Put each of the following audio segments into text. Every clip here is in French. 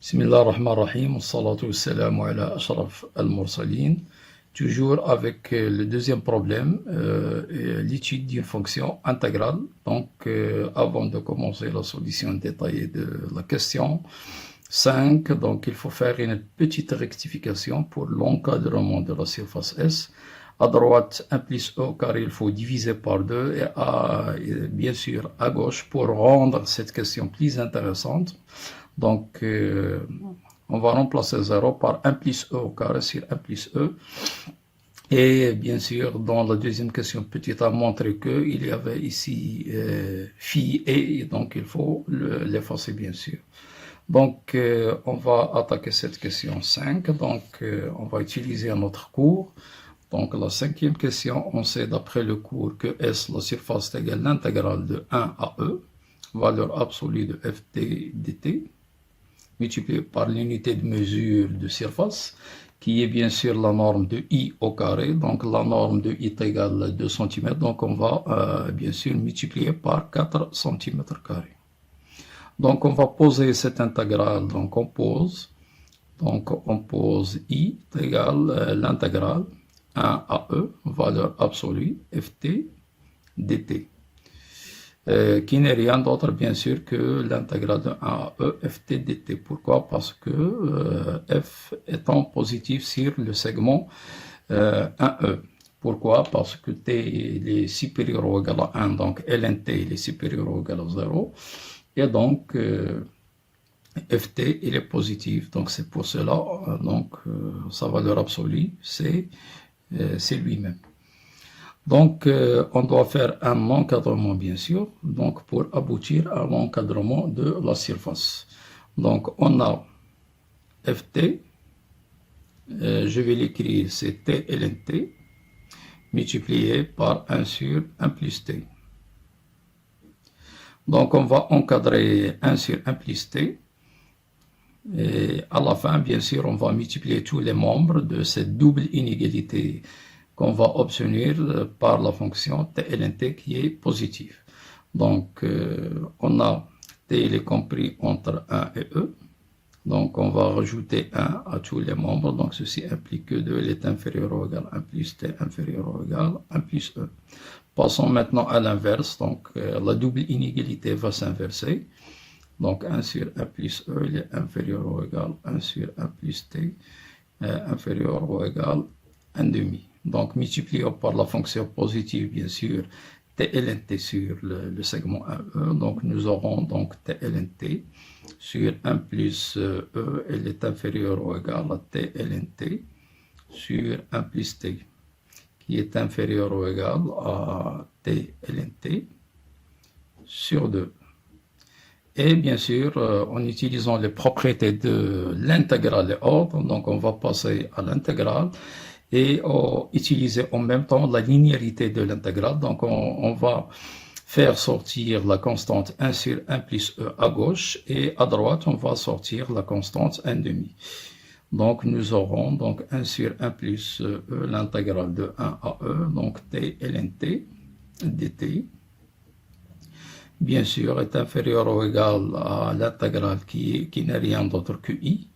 Bismillah ar-Rahman ar-Rahim, salatu wassalamu ala ashraf al-mursalin. Toujours avec le deuxième problème, l'étude d'une fonction intégrale. Donc, avant de commencer la solution détaillée de la question 5, donc il faut faire une petite rectification pour l'encadrement de la surface S. À droite, 1 plus E au carré, il faut diviser par 2, et bien sûr à gauche, pour rendre cette question plus intéressante. Donc, on va remplacer 0 par 1 plus E au carré sur 1 plus E. Et bien sûr, dans la deuxième question, petit a montré qu'il y avait ici phi et donc il faut l'effacer bien sûr. Donc, on va attaquer cette question 5. Donc, on va utiliser un autre cours. Donc, la cinquième question, on sait d'après le cours que S, la surface est égale l'intégrale de 1 à E, valeur absolue de ft dt, multiplié par l'unité de mesure de surface, qui est bien sûr la norme de I au carré. Donc, la norme de I est égale à 2 cm. Donc, on va bien sûr multiplier par 4 cm carrés. Donc, on va poser cette intégrale. Donc, on pose I est égal l'intégrale 1 à E, valeur absolue, ft dt. Qui n'est rien d'autre, bien sûr, que l'intégrale de 1 à E, ft dt. Pourquoi? Parce que f étant positif sur le segment 1e. Pourquoi? Parce que t est supérieur ou égal à 1, donc ln t est supérieur ou égal à 0. Et donc, ft, il est positif. Donc, c'est pour cela, sa valeur absolue, c'est lui-même. Donc, on doit faire un encadrement, bien sûr, donc pour aboutir à l'encadrement de la surface. Donc, on a ft, je vais l'écrire, c'est t ln t, multiplié par 1 sur 1 plus t. Donc, on va encadrer 1 sur 1 plus t. Et à la fin, bien sûr, on va multiplier tous les membres de cette double inégalité qu'on va obtenir par la fonction t ln t qui est positive. Donc, on a t il est compris entre 1 et E. Donc, on va rajouter 1 à tous les membres. Donc, ceci implique que 2 est inférieur ou égal à 1 plus t inférieur ou égal à 1 plus E. Passons maintenant à l'inverse. Donc, la double inégalité va s'inverser. Donc, 1 sur 1 plus E, il est inférieur ou égal à 1 sur 1 plus t, inférieur ou égal à 1 demi. Donc, multiplié par la fonction positive, bien sûr, t ln t sur le segment 1e. Donc, nous aurons donc t ln t sur 1 plus E, elle est inférieure ou égale à t ln t sur 1 plus t, qui est inférieur ou égal à t ln t sur 2. Et bien sûr, en utilisant les propriétés de l'intégrale et ordre, donc on va passer à l'intégrale et utiliser en même temps la linéarité de l'intégrale. Donc on va faire sortir la constante 1 sur 1 plus E à gauche et à droite, on va sortir la constante 1 demi. Donc nous aurons donc 1 sur 1 plus E, l'intégrale de 1 à E, donc t ln t dt. Bien sûr, est inférieur ou égal à l'intégrale qui n'est rien d'autre que I,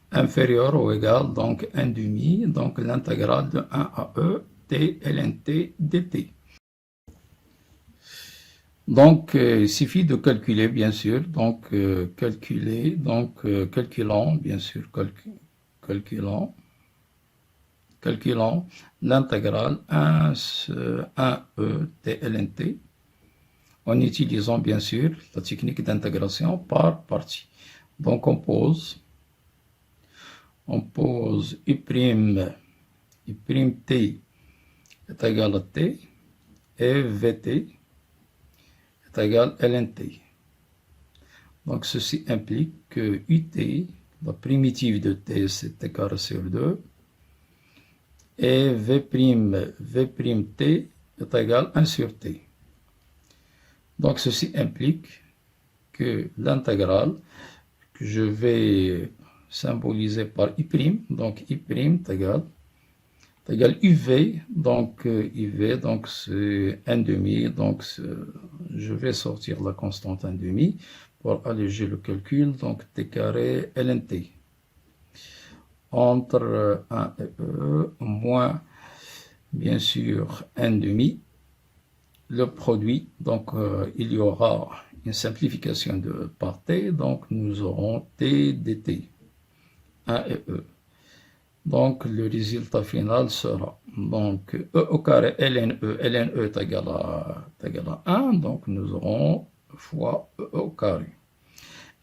inférieur ou égal donc 1 demi, donc l'intégrale de 1 à E, t ln t dt. Donc, il suffit de calculer, bien sûr, donc calculant, bien sûr, calculant l'intégrale 1 E t ln t, en utilisant bien sûr la technique d'intégration par partie. Donc on pose I' t est égal à t et vt est égal à ln t. Donc ceci implique que ut, la primitive de t, c'est t carré sur 2, et v' t est égal à 1 sur t. Donc, ceci implique que l'intégrale, que je vais symboliser par I', donc I' est égal égale UV, donc UV, donc c'est 1,5, donc je vais sortir la constante 1,5 pour alléger le calcul, donc T carré ln(t) entre 1 et E moins, bien sûr, 1,5, le produit, donc il y aura une simplification de par T, donc nous aurons T dt, 1 et E. Donc, le résultat final sera donc E au carré ln E est égal à 1, donc nous aurons fois E au carré.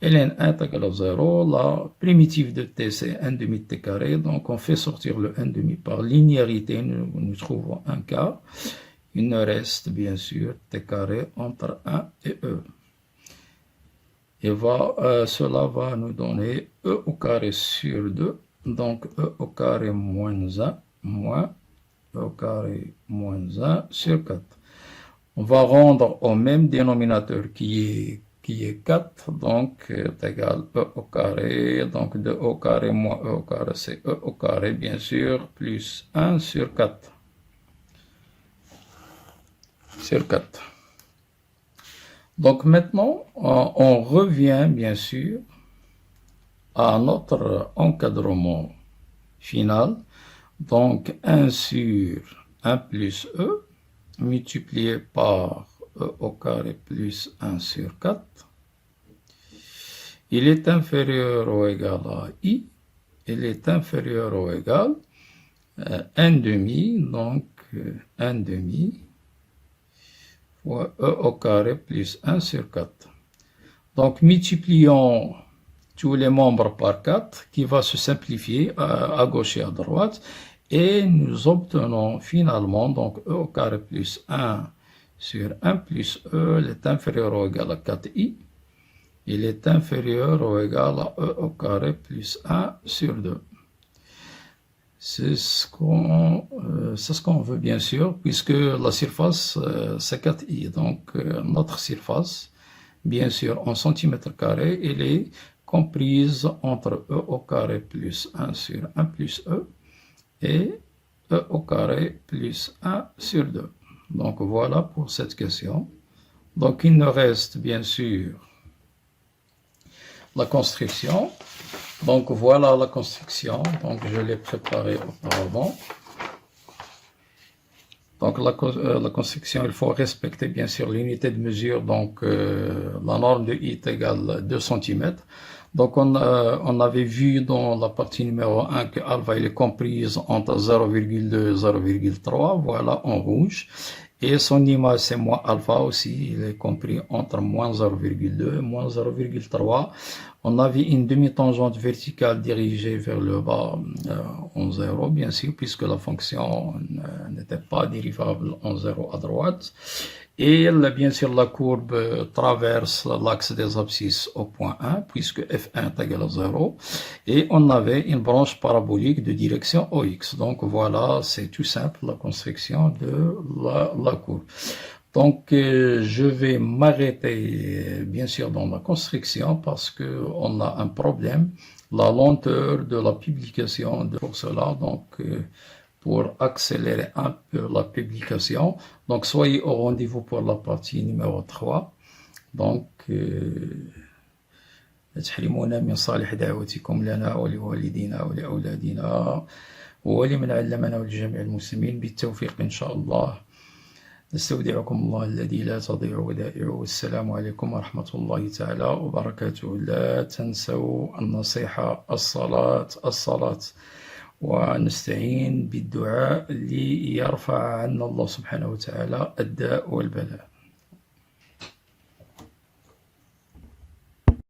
ln 1 est égal à 0, la primitive de t c'est 1,5 de t carré, donc on fait sortir le 1,5 par linéarité, nous trouvons un quart. Il nous reste bien sûr t carré entre 1 et E. Et cela va nous donner E au carré sur 2. Donc, E au carré moins 1, moins E au carré moins 1 sur 4. On va rendre au même dénominateur qui est 4, donc est égal E au carré, donc 2 au carré moins E au carré, c'est E au carré, bien sûr, plus 1 sur 4. Sur 4. Donc maintenant, on revient, bien sûr, à notre encadrement final, donc 1 sur 1 plus E, multiplié par E au carré plus 1 sur 4, il est inférieur ou égal à I, il est inférieur ou égal à 1,5, donc 1,5 fois E au carré plus 1 sur 4. Donc multiplions tous les membres par 4, qui va se simplifier à gauche et à droite, et nous obtenons finalement donc E au carré plus 1 sur 1 plus E, il est inférieur ou égal à 4i, il est inférieur ou égal à E au carré plus 1 sur 2. C'est ce qu'on veut bien sûr, puisque la surface c'est 4i, donc notre surface, bien sûr en centimètres carrés, elle est comprise entre E au carré plus 1 sur 1 plus E et E au carré plus 1 sur 2. Donc voilà pour cette question. Donc il nous reste bien sûr la construction. Donc voilà la construction, donc je l'ai préparée auparavant. Donc la construction, il faut respecter bien sûr l'unité de mesure, donc la norme de I est égale 2 cm. Donc on avait vu dans la partie numéro 1 que alpha est comprise entre 0,2 et 0,3, voilà en rouge. Et son image c'est moins alpha aussi, il est compris entre moins 0,2 et moins 0,3. On avait une demi-tangente verticale dirigée vers le bas en 0, bien sûr, puisque la fonction n'était pas dérivable en 0 à droite. Et bien sûr, la courbe traverse l'axe des abscisses au point 1, puisque f1 est égal à 0. Et on avait une branche parabolique de direction OX. Donc voilà, c'est tout simple, la construction de la courbe. Donc, je vais m'arrêter, bien sûr, dans la construction parce qu'on a un problème, la lenteur de la publication. Pour cela, donc, pour accélérer un peu la publication, donc soyez au rendez-vous pour la partie numéro 3. Donc, تحرمونا من صالح دعوتكم لنا ولوالدينا ولأولادنا ولمن علمنا ولجميع المسلمين بالتوفيق إن شاء الله. نستودعكم الله الذي لا تضيع ودائعه، والسلام عليكم ورحمة الله تعالى وبركاته. لا تنسوا النصيحة، الصلاة، ونستعين بالدعاء ليرفع عنا الله سبحانه وتعالى الداء والبلاء.